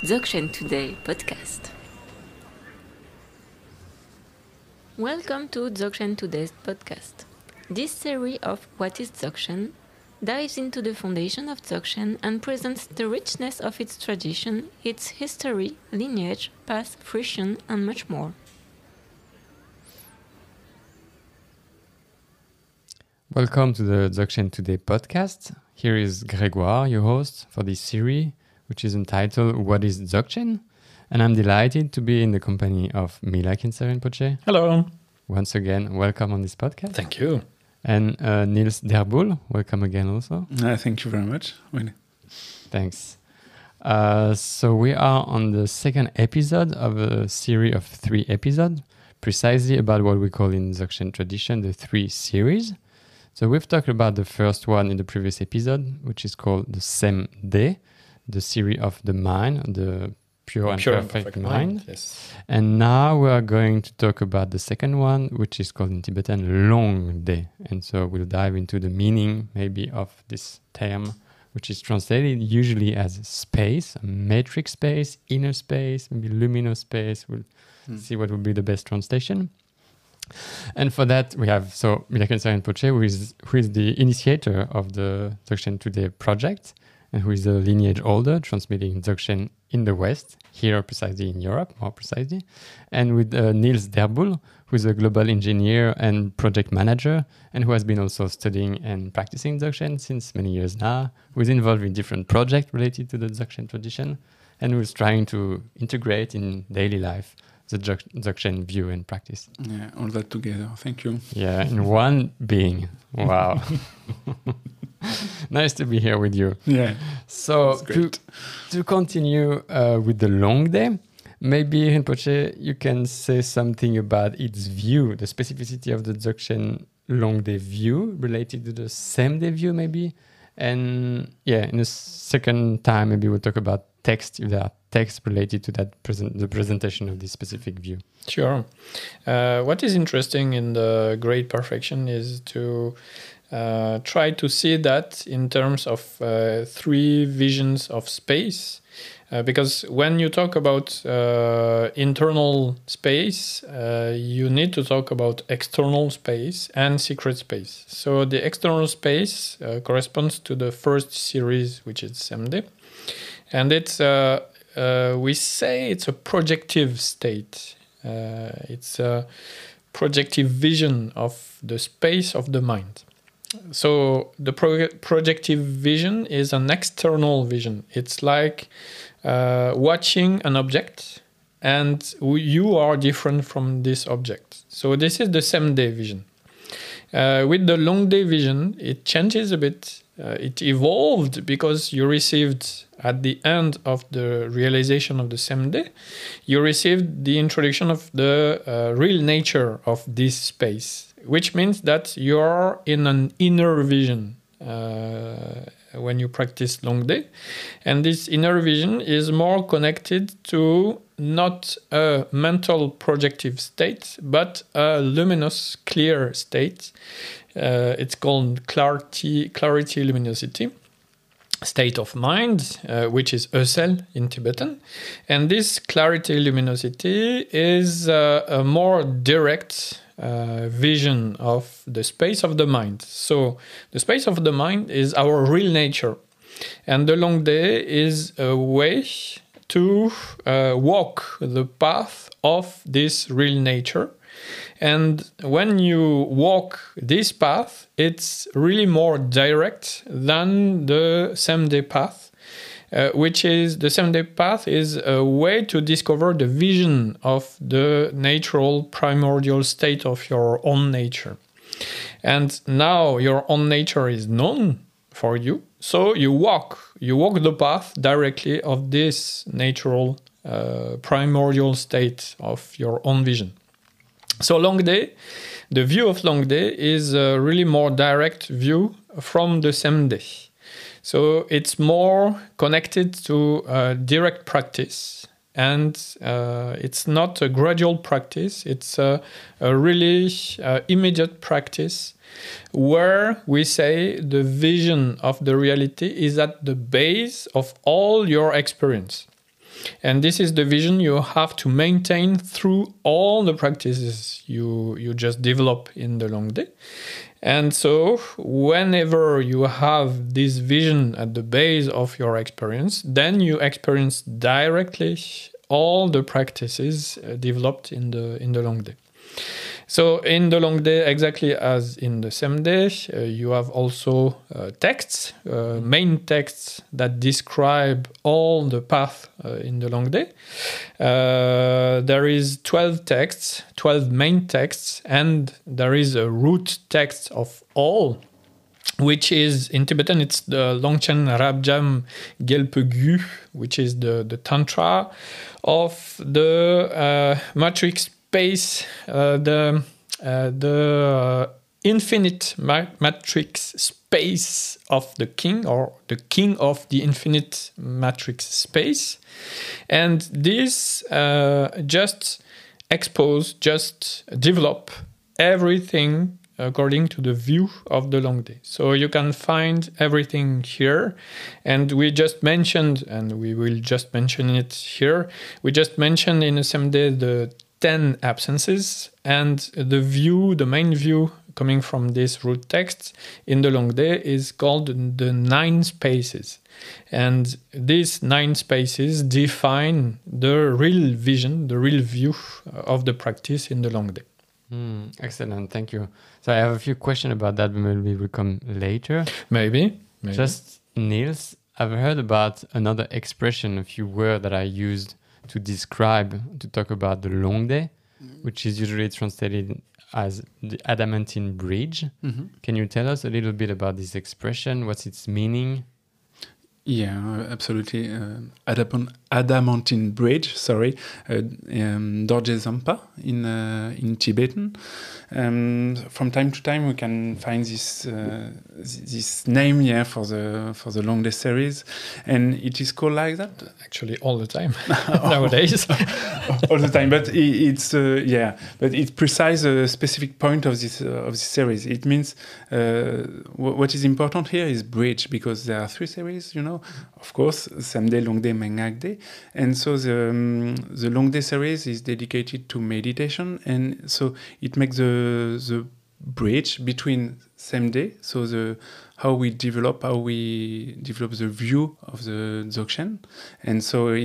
Dzogchen Today podcast. Welcome to Dzogchen Today's podcast. This series of What is Dzogchen dives into the foundation of Dzogchen and presents the richness of its tradition, its history, lineage, past, fruition, and much more. Welcome to the Dzogchen Today podcast. Here is Grégoire, your host for this series, which is entitled What is Dzogchen? And I'm delighted to be in the company of Mila Kinser-Rinpoche. Hello. Once again, welcome on this podcast. Thank you. And Niels Derboel, welcome again also. Thank you very much. Thanks. So we are on the second episode of a series of 3 episodes, precisely about what we call in Dzogchen tradition the 3 series. So we've talked about the first one in the previous episode, which is called the Sem-de, the series of the mind, the pure and perfect mind. Yes. And now we are going to talk about the second one, which is called in Tibetan Long-de. And so we'll dive into the meaning maybe of this term, which is translated usually as space, a metric space, inner space, maybe luminous space. We'll see what would be the best translation. And for that, we have Mila Kinser-Rinpoche, who is the initiator of the Dzogchen Today project, and who is a lineage holder, transmitting Dzogchen in the West, here precisely in Europe, more precisely. And with Niels Derboel, who is a global engineer and project manager, and who has been also studying and practicing Dzogchen since many years now, who is involved in different projects related to the Dzogchen tradition, and who is trying to integrate in daily life the Dzogchen view and practice. Yeah, all that together. Thank you. Yeah, in one being. Wow. Nice to be here with you. Yeah. So to continue with the Long-de, maybe Rinpoche, you can say something about its view, the specificity of the Dzogchen Long-de view related to the Sem-de view maybe. And yeah, in a second time, maybe we'll talk about text, if there are texts related to that the presentation of this specific view. Sure. What is interesting in the Great Perfection is to try to see that in terms of 3 visions of space. Because when you talk about internal space, you need to talk about external space and secret space. So the external space corresponds to the first series, which is Sem-de. And it's we say it's a projective state. It's a projective vision of the space of the mind. So the projective vision is an external vision. It's like watching an object, and you are different from this object. So this is the Sem-de vision. With the Long-de vision, it changes a bit. It evolved because you received, at the end of the realization of the Sem-de, you received the introduction of the real nature of this space, which means that you are in an inner vision when you practice Long-de. And this inner vision is more connected to not a mental projective state, but a luminous, clear state. It's called clarity luminosity, state of mind, which is Ösel in Tibetan. And this clarity luminosity is a more direct vision of the space of the mind. So the space of the mind is our real nature. And the Long-de is a way to walk the path of this real nature. And when you walk this path, it's really more direct than the Sem-de path, which is the Sem-de path is a way to discover the vision of the natural primordial state of your own nature. And now your own nature is known for you, so you walk the path directly of this natural primordial state of your own vision. So Long-de, the view of Long-de is a really more direct view from the Sem-de. So it's more connected to direct practice, and it's not a gradual practice, it's a really immediate practice where we say the vision of the reality is at the base of all your experience. And this is the vision you have to maintain through all the practices you just develop in the long day. And so whenever you have this vision at the base of your experience, then you experience directly all the practices developed in the long day. So in the long day, exactly as in the same day, you have also texts, main texts that describe all the path in the long day. There is 12 texts, 12 main texts, and there is a root text of all, which is, in Tibetan, it's the Longchen Rabjam Gelpe Gu, which is the Tantra of the matrix space, the infinite matrix space of the king, or the king of the infinite matrix space. And this just develop everything according to the view of the long day. So you can find everything here. And we just mentioned, and we will just mention it here, we just mentioned in the same day the 10 absences, and the main view coming from this root text in the long day is called the 9 spaces. And these 9 spaces define the real vision, the real view of the practice in the long day. Excellent, thank you. So I have a few questions about that, but maybe we'll come later. Maybe. Just, Niels, I've heard about another expression, a few words that I used to talk about the long day, which is usually translated as the adamantine bridge. Mm-hmm. Can you tell us a little bit about this expression? What's its meaning? Yeah, absolutely. Adamantine bridge, Dorje Zampa in Tibetan. From time to time, we can find this name, for the long day series, and it is called like that. Actually, all the time nowadays. All the time, but but it precise a specific point of this series. It means what is important here is bridge, because there are 3 series, of course, same day, long day, Mengak day, and so the long day series is dedicated to meditation, and so it makes the bridge between same day, so how we develop the view of the Dzogchen, and so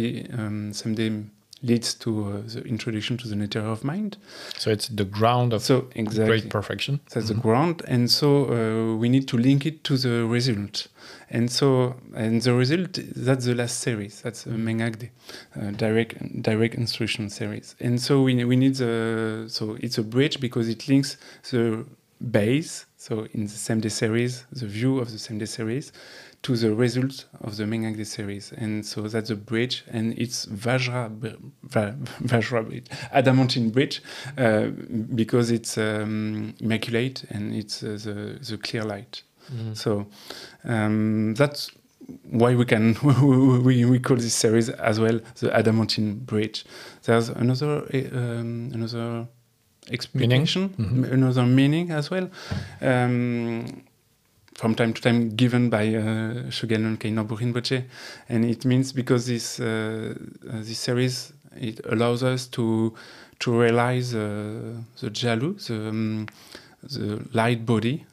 same day leads to the introduction to the nature of mind. So it's the ground of great perfection. That's the ground, and so we need to link it to the result. And the result, that's the last series. That's the Mengak direct instruction series. And so we need so it's a bridge because it links the base. So in the same day series, the view of the same day series, to the result of the Mengak day series. And so that's a bridge, and it's Vajra bridge, adamantine bridge, because it's immaculate and it's the clear light. Mm-hmm. So that's why we call this series as well the adamantine bridge. There's another explanation, another meaning as well. From time to time given by Shoghen Kainor Rinpoche, and it means because this series, it allows us to realize the Jalu, the light body,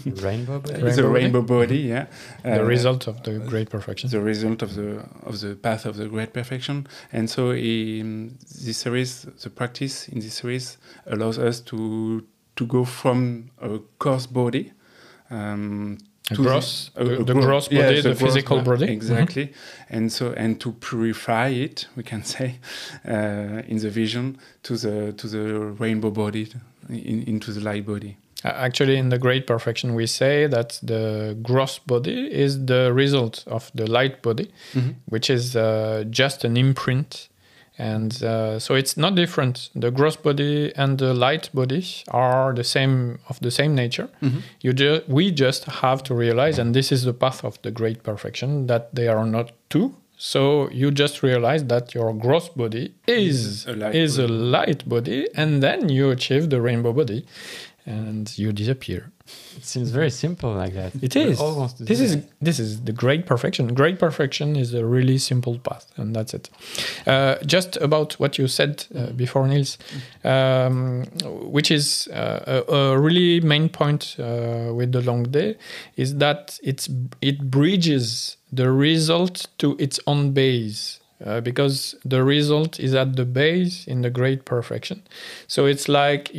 rainbow body, rainbow body, yeah. The result of the great perfection. The result of the path of the great perfection, and so this series, the practice in this series allows us to go from a coarse body. The gross body, the physical body, exactly, and to purify it, we can say, in the vision to the rainbow body, into the light body. Actually, in the great perfection, we say that the gross body is the result of the light body, which is just an imprint. And so it's not different. The gross body and the light body are of the same nature. Mm-hmm. We just have to realize, and this is the path of the great perfection, that they are not two. So you just realize that your gross body is a light body, and then you achieve the rainbow body. and you disappear. It seems very simple like that. It We is. all want to do This that. is the great perfection. Great perfection is a really simple path, and that's it. Just about what you said before, Niels, which is a really main point with the long day, is that it bridges the result to its own base. Because the result is at the base in the great perfection. So it's like,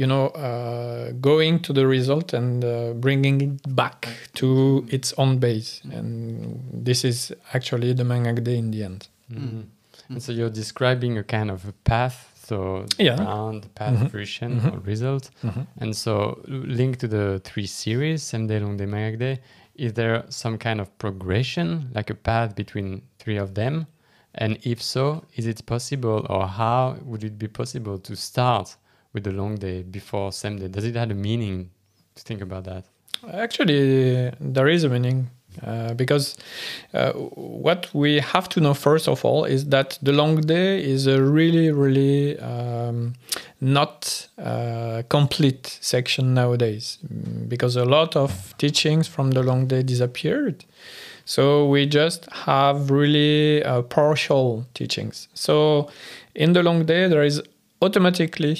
going to the result and bringing it back to its own base. And this is actually the Mengagde in the end. Mhm. And so you're describing a kind of a path, so Yeah. round the path fruition or result. And so linked to the 3 series, Semde, Longde, Mengagde, is there some kind of progression, like a path between 3 of them? And if so, is it possible, or how would it be possible to start with the long day before Semde? Does it have a meaning to think about that? Actually, there is a meaning. Because what we have to know first of all is that the long day is a really, really not complete section nowadays, because a lot of teachings from the long day disappeared. So we just have really partial teachings. So in the long day, there is automatically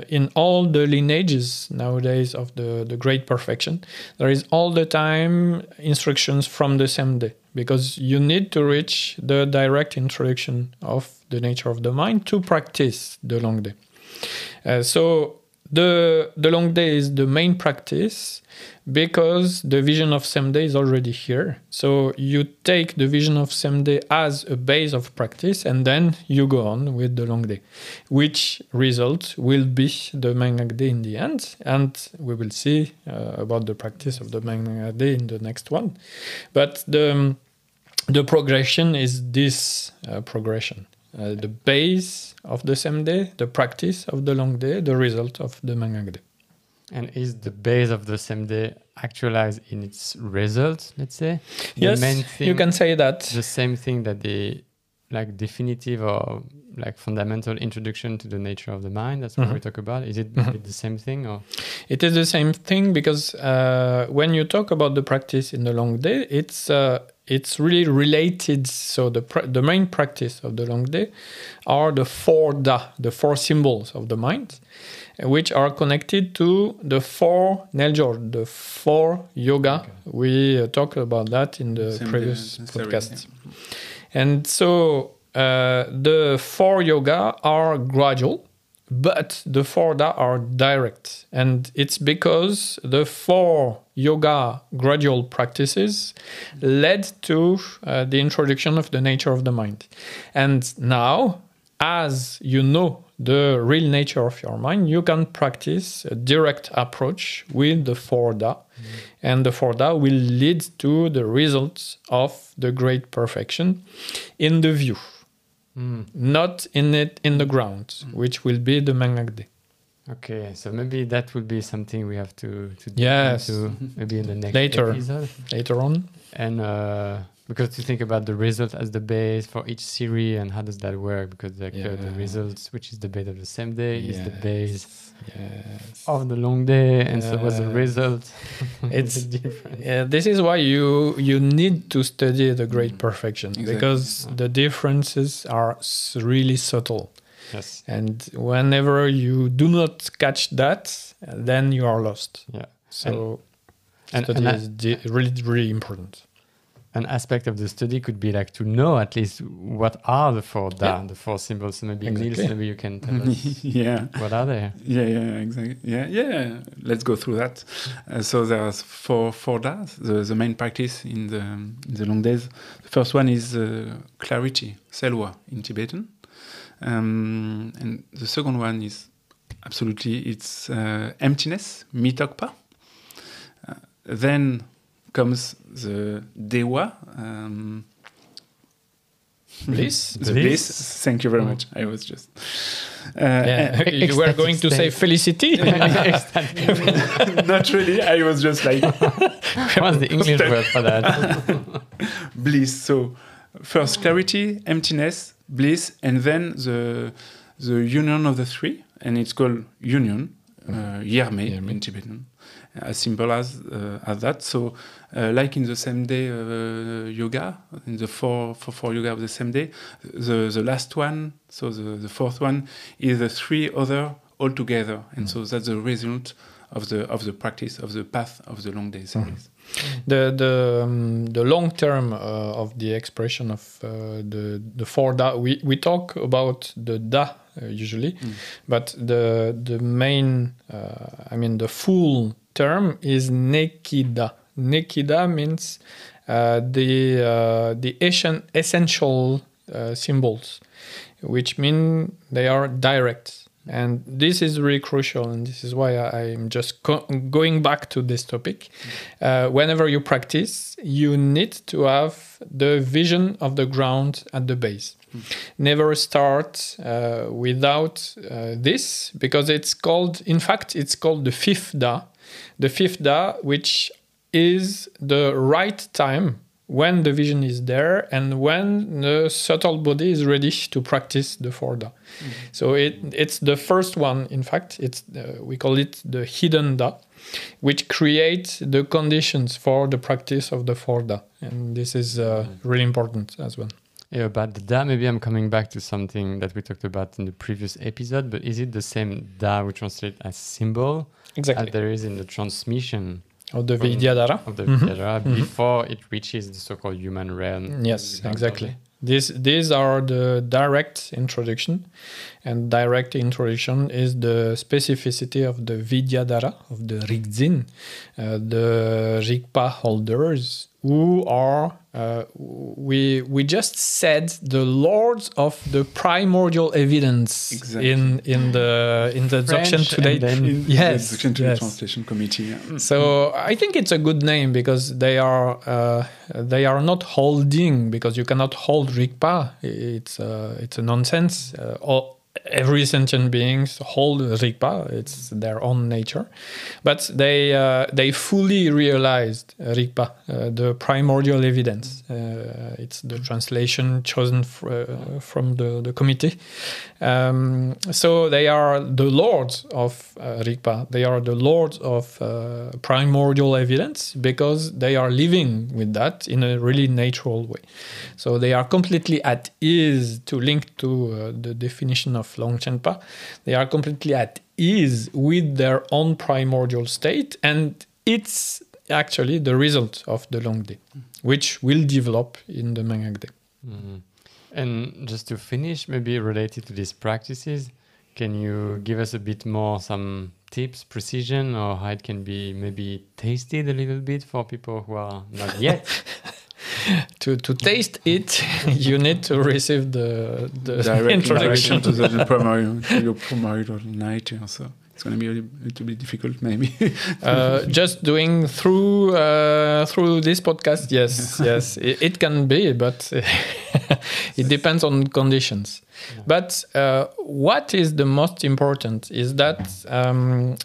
in all the lineages nowadays of the great perfection, there is all the time instructions from the same day, because you need to reach the direct introduction of the nature of the mind to practice the long day. So the long day is the main practice, because the vision of same day is already here. So you take the vision of same day as a base of practice, and then you go on with the long day, which result will be the Mengagde in the end. And we will see about the practice of the Mengagde in the next one. But the progression is this progression. The base of the same day, the practice of the long day, the result of the Mengagde. And is the base of the same day actualized in its result, let's say? Yes, the main thing, you can say that. the same thing that the like definitive or like fundamental introduction to the nature of the mind, that's what we talk about. Is it the same thing, or? It is the same thing, because when you talk about the practice in the long day, it's really related. So the main practice of the long day are the 4 Da, the 4 symbols of the mind, which are connected to the 4 Neljor, the 4 yoga. We talked about that in the Same previous the series, podcast. And so the 4 yoga are gradual, but the 4 Da are direct. And it's because the 4 yoga gradual practices led to the introduction of the nature of the mind. And now, as you know the real nature of your mind, you can practice a direct approach with the 4 Da. And the 4 Da will lead to the results of the great perfection in the view. Not in the ground, which will be the Mengagde. Okay, so maybe that would be something we have to dig Yes. into maybe in the next Later. episode. Later on. And because you think about the result as the base for each series, and how does that work? Because like the results, which is the base of the same day, is the base of the long day, and so what's the result? It's different. this is why you need to study the great perfection, because the differences are really subtle. Yes. And whenever you do not catch that, then you are lost. Yeah. So And study is really, really important. an aspect of the study could be like to know at least what are the 4 Da, the 4 symbols. So maybe Niels, maybe you can tell us Yeah. what are they? Yeah, exactly. Yeah. Let's go through that. So there are four Das. The main practice in the long days. The first one is clarity, Selwa in Tibetan, and the second one is it's emptiness, Mitokpa. Then comes the Dewa. Bliss. The bliss. Thank you very much. I was just. You were going to say felicity. Not really. I was just like. What's the English word for that? Bliss. So first clarity, emptiness, bliss, and then the union of the 3, and it's called union. Yerme Yerme. in Tibetan, as simple as that. So, like in the same day yoga, in the four yoga of the same day, the last one, so the fourth one, is the three other all together, and so that's the result of the practice of the path of the long day series. The long term of the expression of the four da, we talk about the da usually, but the main the full term is nekida. Nekida means the essential symbols, which mean they are direct. And this is really crucial, and this is why I'm just going back to this topic. Whenever you practice, you need to have the vision of the ground at the base. Never start without this, because it's called the fifth da. The fifth da, which is the right time when the vision is there and when the subtle body is ready to practice the four da. So it's the first one. In fact, we call it the hidden da, which creates the conditions for the practice of the four da, and this is really important as well. Yeah, about the da, maybe I'm coming back to something that we talked about in the previous episode, but is it the same da we translate as symbol Exactly. as there is in the transmission Of the Vidyadhara. of the Vidyadhara before it reaches the so-called human realm? Yes, exactly. These are the direct introduction, and direct introduction is the specificity of the Vidyadhara, of the Rigdzin, the Rigpa holders, who are, we just said, the lords of the primordial evidence. Exactly. in the Dzogchen French today. and then Yes, the Dzogchen yes. Translation Committee. Yeah. So I think it's a good name, because they are not holding, because you cannot hold Rigpa. It's a nonsense. Every sentient beings hold Rigpa. It's their own nature, but they fully realized Rigpa, the primordial evidence. It's the translation chosen from the committee. So they are the lords of Rigpa. They are the lords of primordial evidence, because they are living with that in a really natural way. So they are completely at ease, to link to the definition of Longchenpa. They are completely at ease with their own primordial state, and it's actually the result of the long day, which will develop in the Mengak day. Mhm. And just to finish, maybe related to these practices, can you give us a bit more some tips, precision, or how it can be maybe tasted a little bit for people who are not yet? To taste it, you need to receive the Direct introduction. introduction to your primordial nature. So it's going to be a little bit difficult, maybe. Just doing through this podcast, yes, it can be, but it depends on conditions. Yeah. But what is the most important is that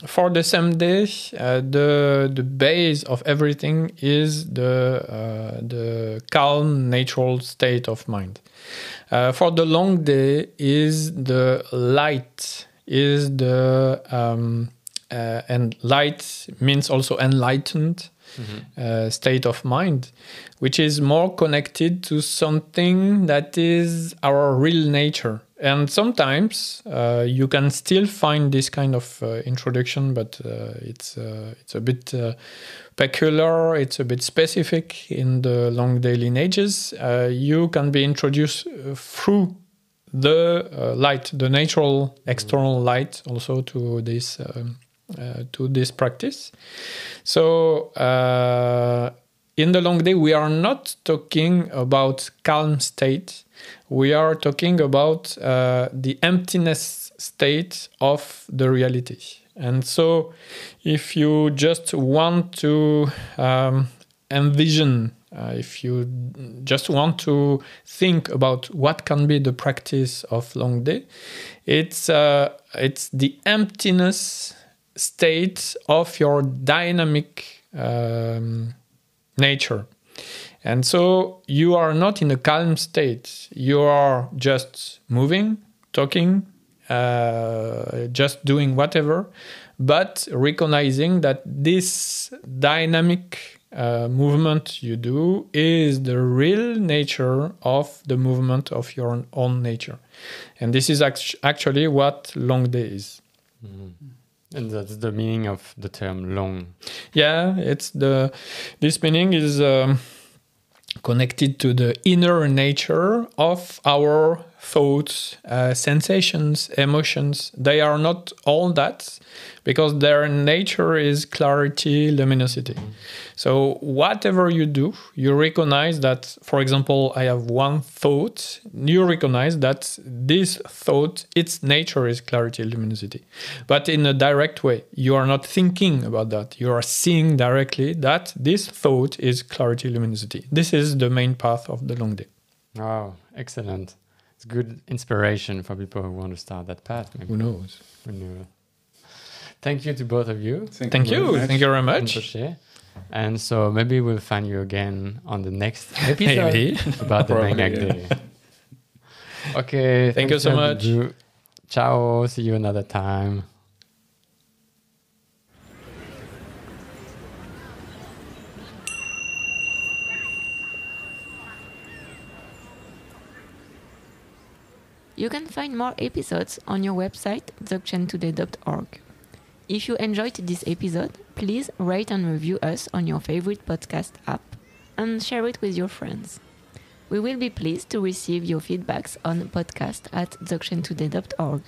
for the same day, the base of everything is the calm, natural state of mind. For the long day is the light, is the and light means also enlightened state of mind, which is more connected to something that is our real nature. And sometimes you can still find this kind of introduction, but it's a bit peculiar, it's a bit specific in the long day lineages. You can be introduced through the light, the natural external light, also to this practice. So in the long day, we are not talking about calm state. We are talking about the emptiness state of the reality. And so if you just want to envision, if you just want to think about what can be the practice of long day, it's the emptiness state of your dynamic nature. And so you are not in a calm state. You are just moving, talking, just doing whatever, but recognizing that this dynamic movement you do is the real nature of the movement of your own nature. And this is actually what long day is. And that's the meaning of the term long. Yeah, this meaning is connected to the inner nature of our thoughts, sensations, emotions. They are not all that because their nature is clarity, luminosity. So whatever you do, you recognize that, for example, I have one thought, you recognize that this thought, its nature is clarity, luminosity. But in a direct way, you are not thinking about that. You are seeing directly that this thought is clarity, luminosity. This is the main path of the long day. Oh, excellent. It's good inspiration for people who want to start that path. Maybe. Who knows? Who knew? Thank you to both of you. Thank you. Thank you very much. And so maybe we'll find you again on the next episode about the Mengak Day. Okay. Thank you so much. Ciao. See you another time. You can find more episodes on your website, dzogchentoday.org. If you enjoyed this episode, please rate and review us on your favorite podcast app and share it with your friends. We will be pleased to receive your feedbacks on podcast@dzogchentoday.org.